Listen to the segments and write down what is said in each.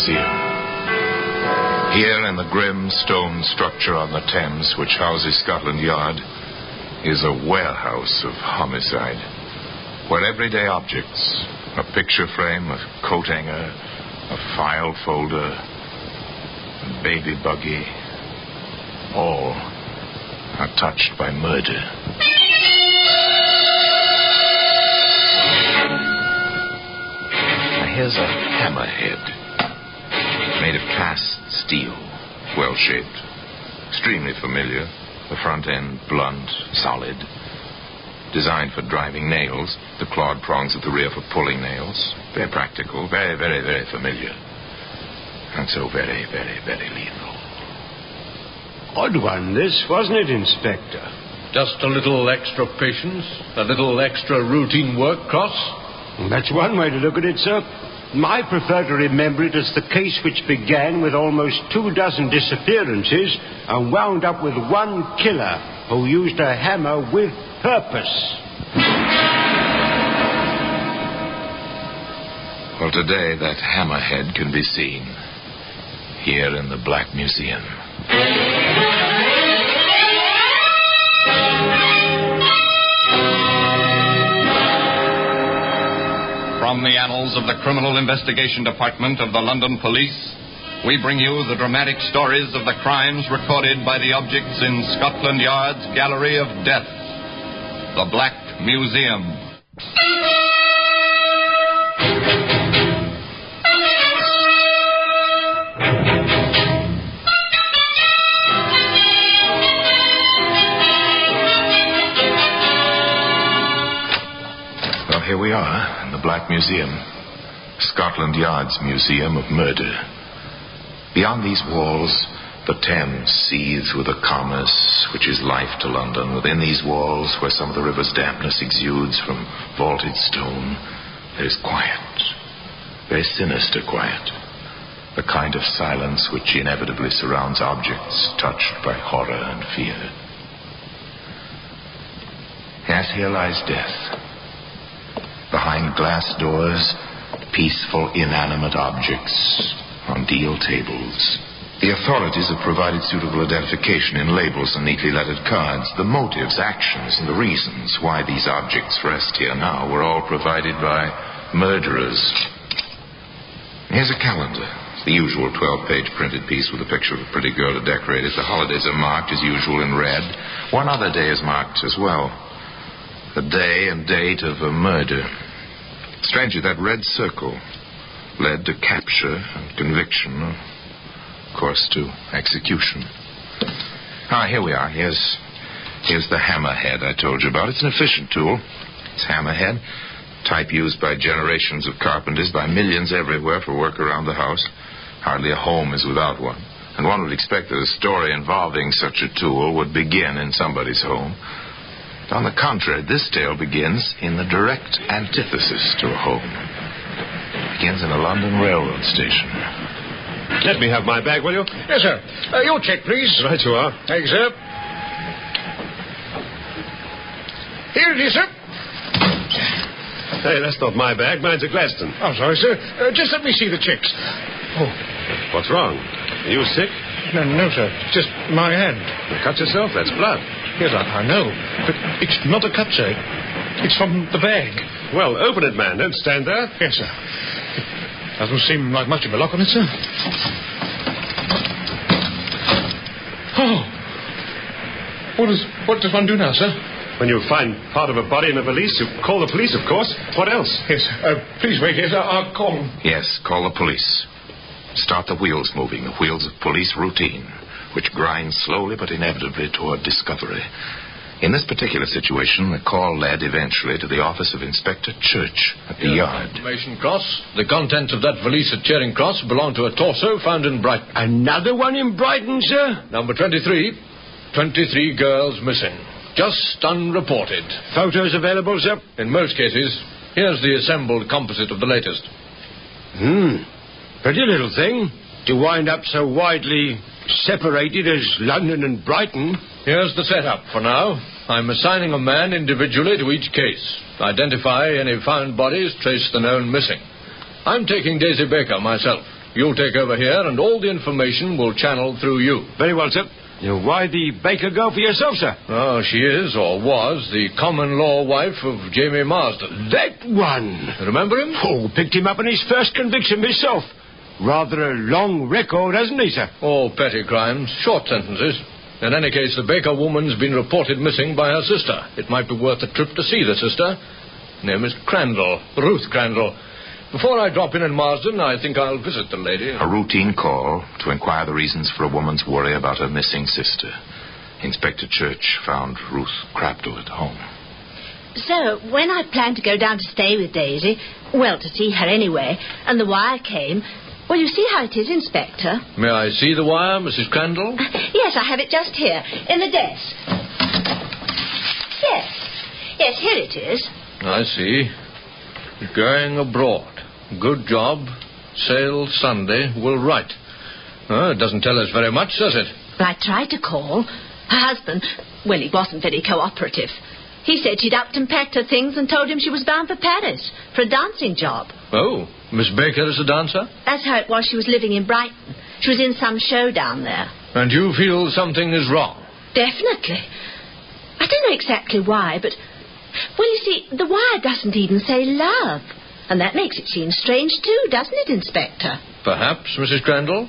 Museum. Here in the grim stone structure on the Thames, which houses Scotland Yard, is a warehouse of homicide, where everyday objects, a picture frame, a coat hanger, a file folder, a baby buggy, all are touched by murder. Now here's a hammerhead, made of cast steel, well-shaped, extremely familiar. The front end blunt, solid, designed for driving nails, the clawed prongs at the rear for pulling nails. Very practical, very, very, very familiar. And so very, very, very lethal. Odd one, this, wasn't it, Inspector? Just a little extra patience, a little extra routine work, Cross? That's one way to look at it, sir. I prefer to remember it as the case which began with almost 24 disappearances and wound up with one killer who used a hammer with purpose. Well, today that hammerhead can be seen here in the Black Museum. From the annals of the Criminal Investigation Department of the London Police, we bring you the dramatic stories of the crimes recorded by the objects in Scotland Yard's Gallery of Death, the Black Museum. Well, here we are. The Black Museum, Scotland Yard's Museum of Murder. Beyond these walls, the Thames seethes with a commerce which is life to London. Within these walls, where some of the river's dampness exudes from vaulted stone, there is quiet, very sinister quiet, the kind of silence which inevitably surrounds objects touched by horror and fear. Yes, here lies death. Behind glass doors, peaceful, inanimate objects on deal tables. The authorities have provided suitable identification in labels and neatly lettered cards. The motives, actions, and the reasons why these objects rest here now were all provided by murderers. Here's a calendar. It's the usual 12-page printed piece with a picture of a pretty girl to decorate it. The holidays are marked as usual in red. One other day is marked as well. The day and date of a murder. Strangely, that red circle led to capture and conviction, of course, to execution. Here we are. Here's the hammerhead I told you about. It's an efficient tool. It's hammerhead, type used by generations of carpenters, by millions everywhere for work around the house. Hardly a home is without one. And one would expect that a story involving such a tool would begin in somebody's home. On the contrary, this tale begins in the direct antithesis to a home. It begins in a London railroad station. Let me have my bag, will you? Yes, sir. Your check, please. Right you are. Thanks, sir. Here it is, sir. Hey, that's not my bag. Mine's a Gladstone. I'm sorry, sir. Just let me see the checks. Oh. What's wrong? Are you sick? No, sir. Just my hand. You cut yourself? That's blood. Yes, I know. But it's not a cut, sir. It's from the bag. Well, open it, man. Don't stand there. Yes, sir. It doesn't seem like much of a lock on it, sir. Oh. What does one do now, sir? When you find part of a body in a valise, you call the police, of course. What else? Yes, please wait here, sir. I'll call them. Yes, call the police. Start the wheels moving, the wheels of police routine, which grind slowly but inevitably toward discovery. In this particular situation, the call led eventually to the office of Inspector Church at the yard. Information, Cross. The contents of that valise at Charing Cross belong to a torso found in Brighton. Another one in Brighton, sir? Number 23. 23 girls missing. Just unreported. Photos available, sir? In most cases. Here's the assembled composite of the latest. Pretty little thing to wind up so widely separated as London and Brighton. Here's the setup for now. I'm assigning a man individually to each case. Identify any found bodies, trace the known missing. I'm taking Daisy Baker myself. You'll take over here, and all the information will channel through you. Very well, sir. Why the Baker girl for yourself, sir? Oh, she is, or was, the common-law wife of Jamie Marsden. That one. Remember him? Oh, picked him up in his first conviction myself. Rather a long record, hasn't he, sir? All petty crimes, short sentences. In any case, the Baker woman's been reported missing by her sister. It might be worth a trip to see the sister. Name is Crandall, Ruth Crandall. Before I drop in Marsden, I think I'll visit the lady. A routine call to inquire the reasons for a woman's worry about her missing sister. Inspector Church found Ruth Crandall at home. So, when I planned to go down to stay with Daisy, well, to see her anyway, and the wire came, well, you see how it is, Inspector. May I see the wire, Mrs. Crandall? Yes, I have it just here, in the desk. Yes, here it is. I see. Going abroad. Good job. Sail Sunday. Will write. It doesn't tell us very much, does it? Well, I tried to call. Her husband, well, he wasn't very cooperative. He said she'd upped and packed her things and told him she was bound for Paris for a dancing job. Oh, Miss Baker is a dancer? That's how it was she was living in Brighton. She was in some show down there. And you feel something is wrong? Definitely. I don't know exactly why, but... Well, you see, the wire doesn't even say love. And that makes it seem strange, too, doesn't it, Inspector? Perhaps, Mrs. Crandall.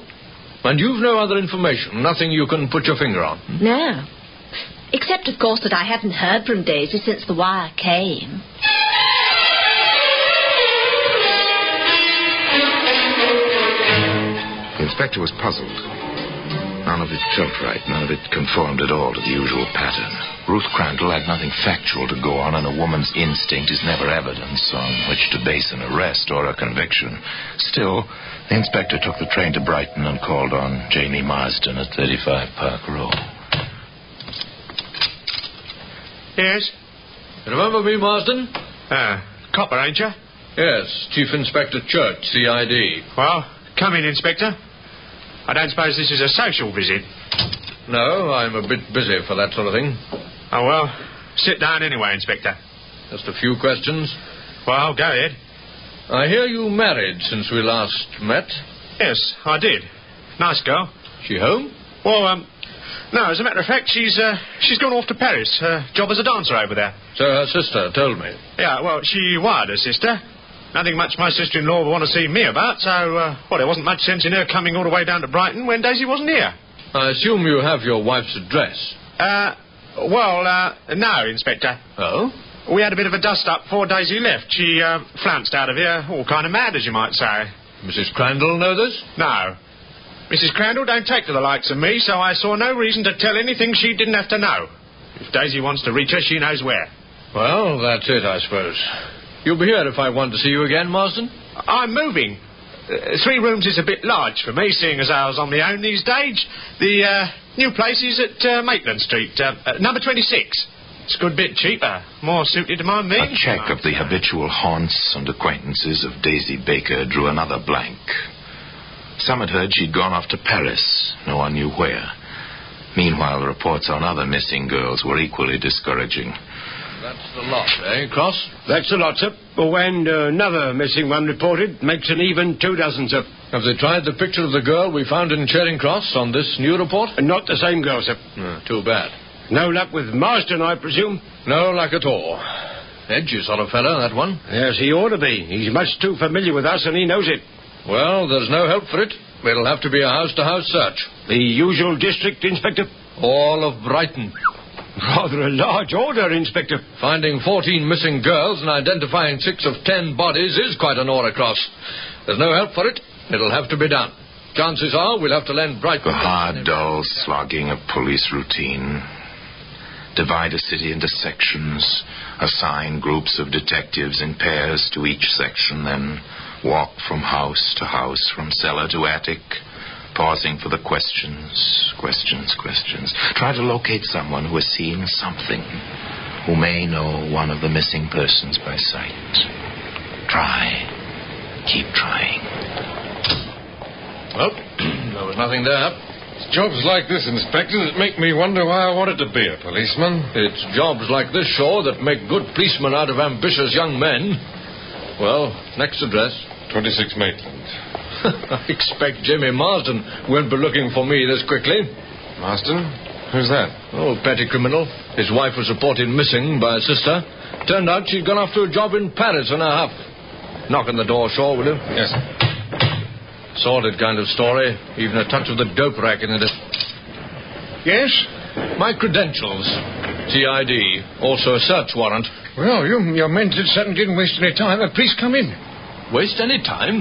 And you've no other information, nothing you can put your finger on? No. Except, of course, that I hadn't heard from Daisy since the wire came. The inspector was puzzled. None of it felt right. None of it conformed at all to the usual pattern. Ruth Crandall had nothing factual to go on, and a woman's instinct is never evidence on which to base an arrest or a conviction. Still, the inspector took the train to Brighton and called on Jamie Marsden at 35 Park Row. Yes? Remember me, Marsden? Copper, ain't you? Yes, Chief Inspector Church, CID. Well, come in, Inspector. I don't suppose this is a social visit. No, I'm a bit busy for that sort of thing. Oh, well, sit down anyway, Inspector. Just a few questions. Well, go ahead. I hear you married since we last met. Yes, I did. Nice girl. She home? Well, no, as a matter of fact, she's gone off to Paris. Her job as a dancer over there. So her sister told me. Yeah, well, she wired her sister. Nothing much my sister-in-law would want to see me about, so, there wasn't much sense in her coming all the way down to Brighton when Daisy wasn't here. I assume you have your wife's address. No, Inspector. Oh? We had a bit of a dust-up before Daisy left. She, flounced out of here, all kind of mad, as you might say. Mrs. Crandall know this? No. Mrs. Crandall don't take to the likes of me, so I saw no reason to tell anything she didn't have to know. If Daisy wants to reach her, she knows where. Well, that's it, I suppose. You'll be here if I want to see you again, Marsden? I'm moving. 3 rooms is a bit large for me, seeing as I was on my own these days. The new place is at Maitland Street, number 26. It's a good bit cheaper, more suited to my means. A check of the habitual haunts and acquaintances of Daisy Baker drew another blank. Some had heard she'd gone off to Paris, no one knew where. Meanwhile, the reports on other missing girls were equally discouraging. That's the lot, eh, Cross? That's the lot, sir. And another missing one reported makes an even 2 dozen, sir. Have they tried the picture of the girl we found in Charing Cross on this new report? Not the same girl, sir. Too bad. No luck with Marsden, I presume? No luck at all. Edgy sort of fellow, that one. Yes, he ought to be. He's much too familiar with us, and he knows it. Well, there's no help for it. It'll have to be a house-to-house search. The usual district, Inspector? All of Brighton. Rather a large order, Inspector. Finding 14 missing girls and identifying 6 of 10 bodies is quite an order, Cross. There's no help for it. It'll have to be done. Chances are we'll have to lend Brighton... The hard, dull slogging of police routine. Divide a city into sections. Assign groups of detectives in pairs to each section, then walk from house to house, from cellar to attic, pausing for the questions. Try to locate someone who has seen something, who may know one of the missing persons by sight. Try. Keep trying. Well, there was nothing there. It's jobs like this, Inspector, that make me wonder why I wanted to be a policeman. It's jobs like this, Shaw, that make good policemen out of ambitious young men. Well, next address. 26 Maitland. I expect Jamie Marsden won't be looking for me this quickly. Marsden? Who's that? Oh, petty criminal. His wife was reported missing by her sister. Turned out she'd gone off to a job in Paris in a huff. Knock on the door, Shaw, will you? Yes. Sordid kind of story. Even a touch of the dope racket in it. Yes? My credentials. CID. Also a search warrant. Well, your men certainly didn't waste any time. Please come in. Waste any time?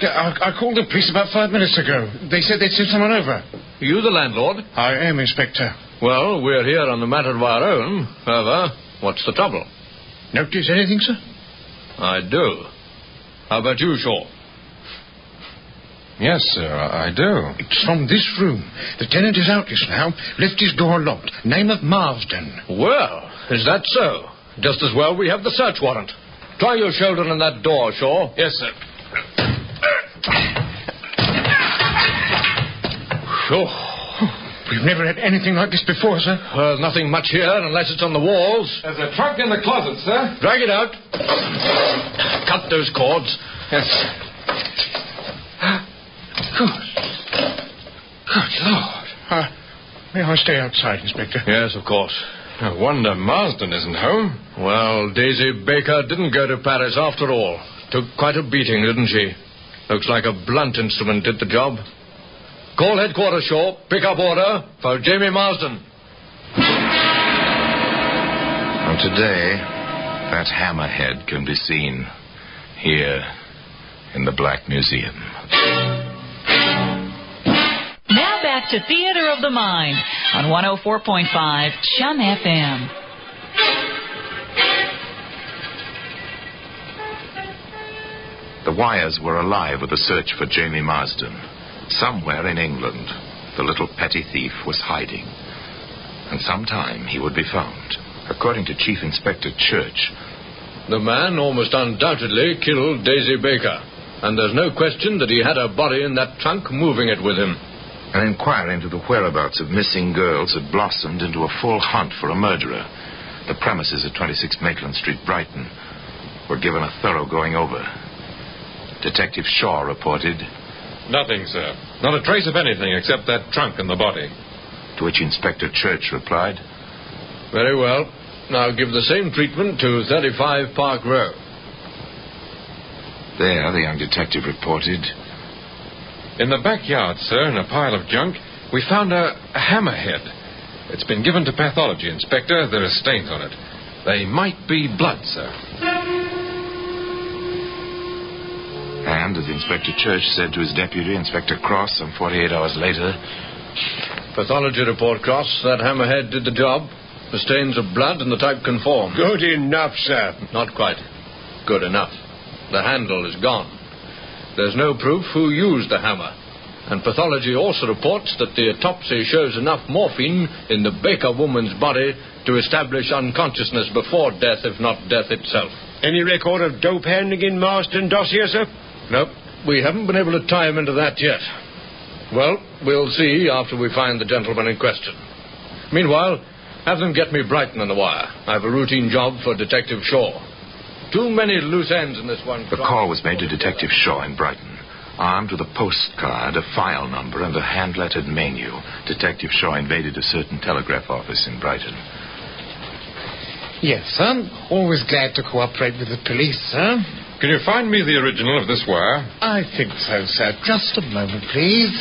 I called the police about 5 minutes ago. They said they'd send someone over. You the landlord? I am, Inspector. Well, we're here on a matter of our own. However, what's the trouble? Notice anything, sir? I do. How about you, Shaw? Yes, sir, I do. It's from this room. The tenant is out just now. Left his door locked. Name of Marsden. Well, is that so? Just as well we have the search warrant. Try your shoulder on that door, Shaw. Yes, sir. We've never had anything like this before, sir. Well, nothing much here unless it's on the walls. There's a trunk in the closet, sir. Drag it out. Cut those cords. Yes. Good Lord. May I stay outside, Inspector? Yes, of course. No wonder Marsden isn't home. Well, Daisy Baker didn't go to Paris after all. Took quite a beating, didn't she? Looks like a blunt instrument did the job. Call headquarters, Shaw. Pick up order for Jamie Marsden. And today, that Hammerhead can be seen here in the Black Museum. Now back to Theater of the Mind on 104.5 Chum FM. The wires were alive with a search for Jamie Marsden. Somewhere in England, the little petty thief was hiding. And sometime he would be found. According to Chief Inspector Church, the man almost undoubtedly killed Daisy Baker. And there's no question that he had her body in that trunk, moving it with him. an inquiry into the whereabouts of missing girls had blossomed into a full hunt for a murderer. The premises at 26 Maitland Street, Brighton, were given a thorough going over. Detective Shaw reported... Nothing, sir. Not a trace of anything except that trunk and the body. To which Inspector Church replied... Very well. Now give the same treatment to 35 Park Row. There, the young detective reported... In the backyard, sir, in a pile of junk, we found a hammerhead. It's been given to pathology, Inspector. There are stains on it. They might be blood, sir. And, as Inspector Church said to his deputy, Inspector Cross, some 48 hours later... Pathology report, Cross. That hammerhead did the job. The stains of blood and the type conform. Good enough, sir. Not quite. Good enough. The handle is gone. There's no proof who used the hammer. And pathology also reports that the autopsy shows enough morphine in the Baker woman's body to establish unconsciousness before death, if not death itself. Any record of dope handling in Marston dossier, sir? Nope. We haven't been able to tie him into that yet. Well, we'll see after we find the gentleman in question. Meanwhile, have them get me Brighton on the wire. I have a routine job for Detective Shaw. Too many loose ends in this one. The call was made to Detective Shaw in Brighton. Armed with a postcard, a file number, and a hand-lettered menu, Detective Shaw invaded a certain telegraph office in Brighton. Yes, sir. Always glad to cooperate with the police, sir. Can you find me the original of this wire? I think so, sir. Just a moment, please.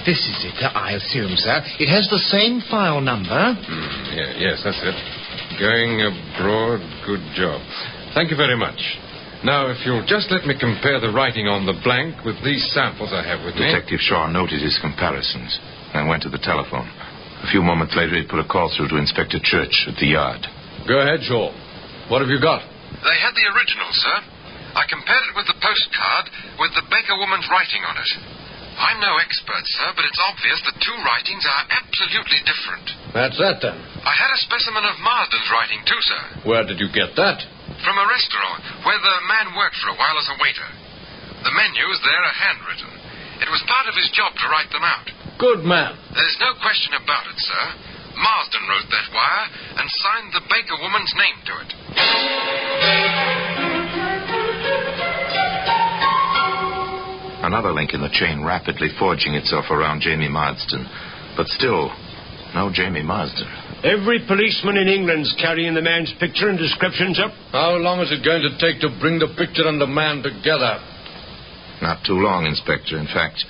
This is it, I assume, sir. It has the same file number. Yes, that's it. Going abroad, good job. Thank you very much. Now, if you'll just let me compare the writing on the blank with these samples I have with me. Detective Shaw noted his comparisons and went to the telephone. A few moments later, he put a call through to Inspector Church at the yard. Go ahead, Shaw. What have you got? They had the original, sir. I compared it with the postcard with the Baker woman's writing on it. I'm no expert, sir, but it's obvious the two writings are absolutely different. That's that, then. I had a specimen of Marsden's writing, too, sir. Where did you get that? From a restaurant where the man worked for a while as a waiter. The menus there are handwritten. It was part of his job to write them out. Good man. There's no question about it, sir. Marsden wrote that wire and signed the Baker woman's name to it. Another link in the chain rapidly forging itself around Jamie Marsden. But still, no Jamie Marsden. Every policeman in England's carrying the man's picture and description, sir. How long is it going to take to bring the picture and the man together? Not too long, Inspector. In fact,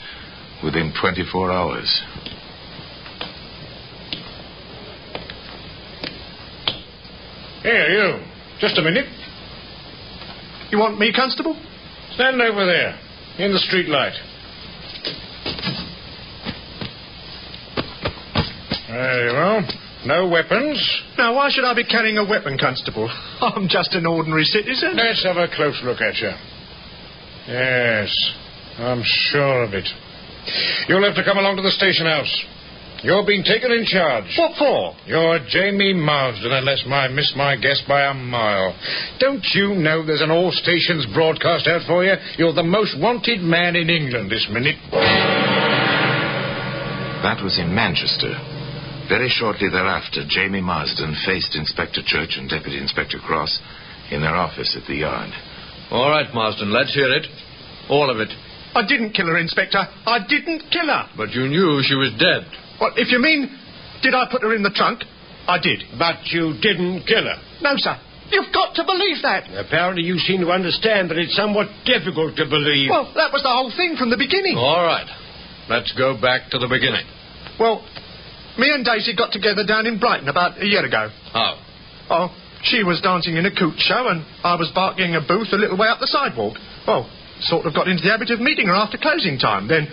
within 24 hours. Here, you. Just a minute. You want me, Constable? Stand over there, in the street light. There you are. No weapons. Now, why should I be carrying a weapon, Constable? I'm just an ordinary citizen. Let's have a close look at you. Yes, I'm sure of it. You'll have to come along to the station house. You're being taken in charge. What for? You're Jamie Marsden, unless I miss my guess by a mile. Don't you know there's an all stations broadcast out for you? You're the most wanted man in England this minute. That was in Manchester. Very shortly thereafter, Jamie Marsden faced Inspector Church and Deputy Inspector Cross in their office at the yard. All right, Marsden, let's hear it. All of it. I didn't kill her, Inspector. I didn't kill her. But you knew she was dead. Well, if you mean, did I put her in the trunk? I did. But you didn't kill her. No, sir. You've got to believe that. Apparently you seem to understand that it's somewhat difficult to believe. Well, that was the whole thing from the beginning. All right. Let's go back to the beginning. Well, me and Daisy got together down in Brighton about a year ago. How? Oh, she was dancing in a coot show and I was barking a booth a little way up the sidewalk. Well, sort of got into the habit of meeting her after closing time. Then,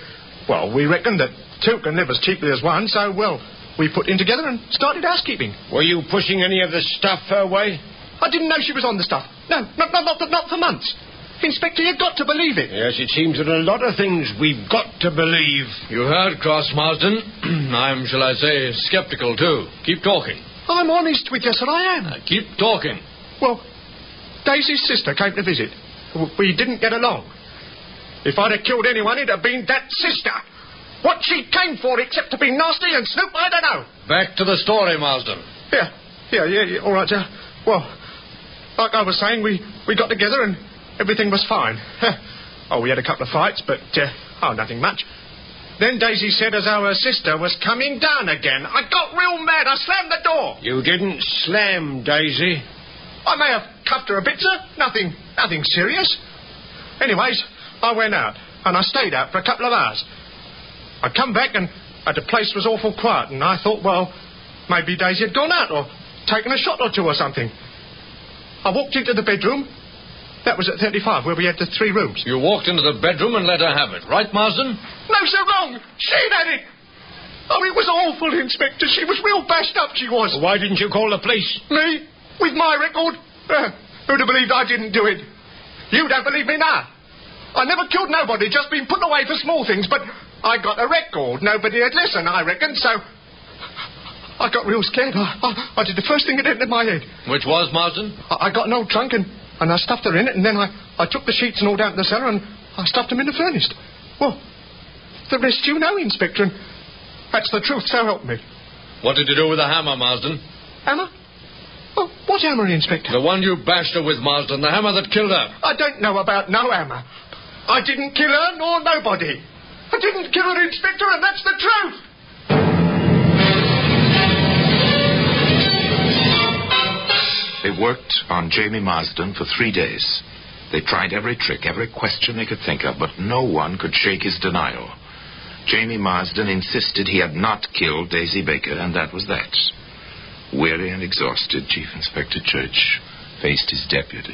well, we reckoned that two can live as cheaply as one, so, well, we put in together and started housekeeping. Were you pushing any of the stuff her way? I didn't know she was on the stuff. No, not for months. Inspector, you've got to believe it. Yes, it seems that a lot of things we've got to believe. You heard, Cross, Marsden. I'm, shall I say, skeptical, too. Keep talking. I'm honest with you, sir, I am. Keep talking. Well, Daisy's sister came to visit. We didn't get along. If I'd have killed anyone, it'd have been that sister. What she came for, except to be nasty and snoop, I don't know. Back to the story, Marsden. Yeah, all right, sir. Well, like I was saying, we got together and everything was fine. We had a couple of fights, but, nothing much. Then Daisy said as how her sister was coming down again. I got real mad. I slammed the door. You didn't slam Daisy. I may have cuffed her a bit, sir. Nothing serious. Anyways, I went out, and I stayed out for a couple of hours. I come back, and the place was awful quiet, and I thought, well, maybe Daisy had gone out or taken a shot or two or something. I walked into the bedroom. That was at 35, where we had the 3 rooms. You walked into the bedroom and let her have it, right, Marsden? No, sir, wrong. She'd had it. Oh, it was awful, Inspector. She was real bashed up, she was. Why didn't you call the police? Me? With my record? Who'd have believed I didn't do it? You don't believe me now. I never killed nobody, just been put away for small things, but I got a record. Nobody had listened, I reckon, so I got real scared. I did the first thing that entered my head. Which was, Marsden? I got an old trunk and I stuffed her in it, and then I took the sheets and all down to the cellar and I stuffed them in the furnace. Well, the rest you know, Inspector, and that's the truth, so help me. What did you do with the hammer, Marsden? Hammer? Oh, what hammer, Inspector? The one you bashed her with, Marsden, the hammer that killed her. I don't know about no hammer. I didn't kill her, nor nobody. I didn't kill her, Inspector, and that's the truth. They worked on Jamie Marsden for 3 days. They tried every trick, every question they could think of, but no one could shake his denial. Jamie Marsden insisted he had not killed Daisy Baker, and that was that. Weary and exhausted, Chief Inspector Church faced his deputy.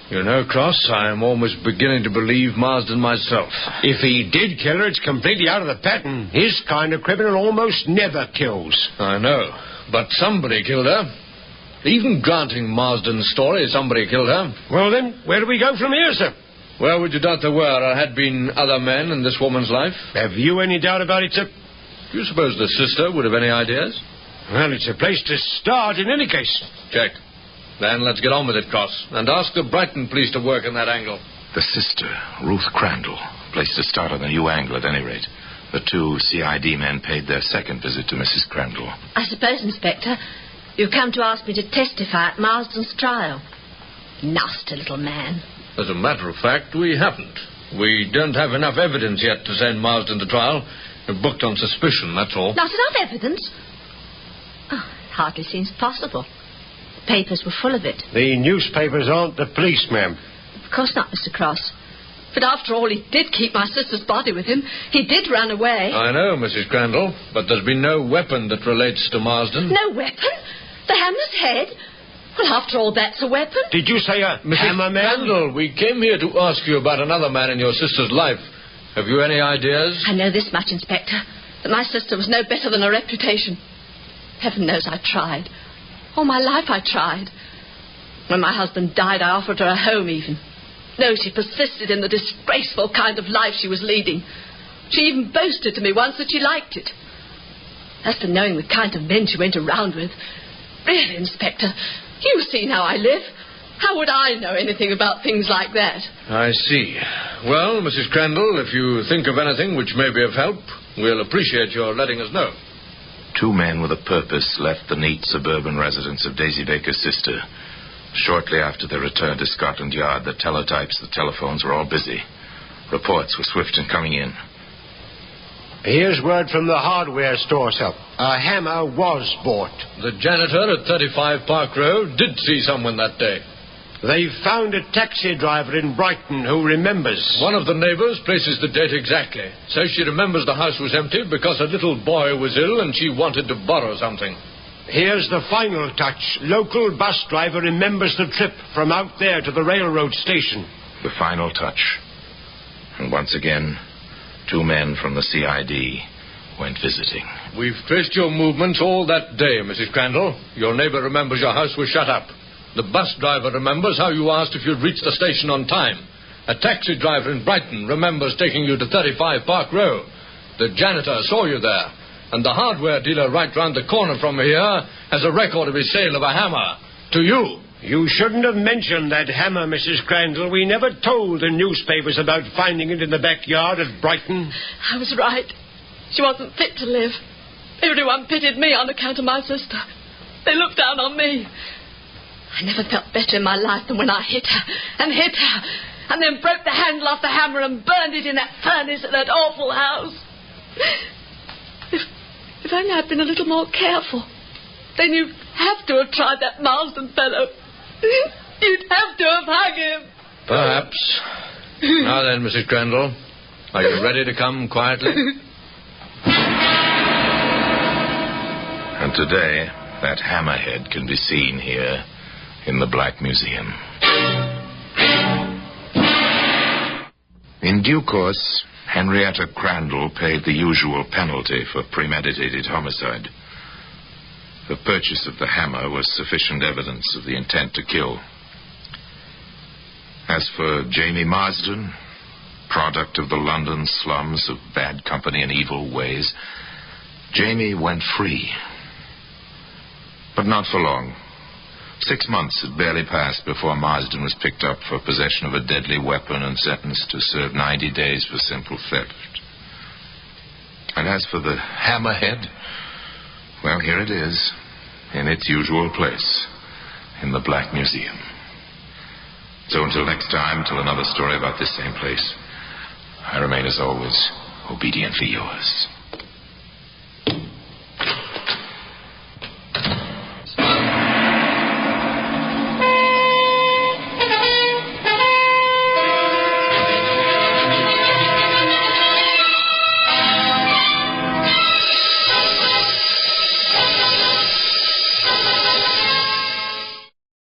You know, Cross, I am almost beginning to believe Marsden myself. If he did kill her, it's completely out of the pattern. His kind of criminal almost never kills. I know, but somebody killed her. Even granting Marsden's story, somebody killed her. Well, then, where do we go from here, sir? Where would you doubt there were or had been other men in this woman's life? Have you any doubt about it, sir? Do you suppose the sister would have any ideas? Well, it's a place to start in any case. Check. Then let's get on with it, Cross, and ask the Brighton police to work in that angle. The sister, Ruth Crandall, place to start on a new angle at any rate. The 2 CID men paid their second visit to Mrs. Crandall. I suppose, Inspector, you've come to ask me to testify at Marsden's trial. Nasty little man. As a matter of fact, we haven't. We don't have enough evidence yet to send Marsden to trial. We're booked on suspicion, that's all. Not enough evidence? Oh, it hardly seems possible. The papers were full of it. The newspapers aren't the police, ma'am. Of course not, Mr. Cross. But after all, he did keep my sister's body with him. He did run away. I know, Mrs. Crandall, but there's been no weapon that relates to Marsden. No weapon? The hammer's head? Well, after all, that's a weapon. Did you say a Mrs. hammer man? Crandall, we came here to ask you about another man in your sister's life. Have you any ideas? I know this much, Inspector, that my sister was no better than her reputation. Heaven knows I tried. All my life I tried. When my husband died, I offered her a home even. No, she persisted in the disgraceful kind of life she was leading. She even boasted to me once that she liked it. As to knowing the kind of men she went around with, really, Inspector, you've seen how I live. How would I know anything about things like that? I see. Well, Mrs. Crandall, if you think of anything which may be of help, we'll appreciate your letting us know. 2 men with a purpose left the neat suburban residence of Daisy Baker's sister. Shortly after their return to Scotland Yard, the teletypes, the telephones were all busy. Reports were swift in coming in. Here's word from the hardware store, sir. A hammer was bought. The janitor at 35 Park Road did see someone that day. They found a taxi driver in Brighton who remembers. One of the neighbours places the date exactly. Says she remembers the house was empty because her little boy was ill and she wanted to borrow something. Here's the final touch. Local bus driver remembers the trip from out there to the railroad station. The final touch. And once again, 2 men from the CID went visiting. We've traced your movements all that day, Mrs. Crandall. Your neighbour remembers your house was shut up. The bus driver remembers how you asked if you'd reach the station on time. A taxi driver in Brighton remembers taking you to 35 Park Row. The janitor saw you there. And the hardware dealer right round the corner from here has a record of his sale of a hammer. To you. You shouldn't have mentioned that hammer, Mrs. Crandall. We never told the newspapers about finding it in the backyard at Brighton. I was right. She wasn't fit to live. Everyone pitied me on account of my sister. They looked down on me. I never felt better in my life than when I hit her, and then broke the handle off the hammer and burned it in that furnace at that awful house. If only I'd been a little more careful. Then you'd have to have tried that Marsden fellow. You'd have to have hung him. Perhaps. Now then, Mrs. Crandall, are you ready to come quietly? And today, that hammerhead can be seen here in the Black Museum. In due course, Henrietta Crandall paid the usual penalty for premeditated homicide. The purchase of the hammer was sufficient evidence of the intent to kill. As for Jamie Marsden, product of the London slums of bad company and evil ways, Jamie went free. But not for long. 6 months had barely passed before Marsden was picked up for possession of a deadly weapon and sentenced to serve 90 days for simple theft. And as for the hammerhead, well, here it is, in its usual place, in the Black Museum. So until next time, till another story about this same place, I remain as always, obediently yours.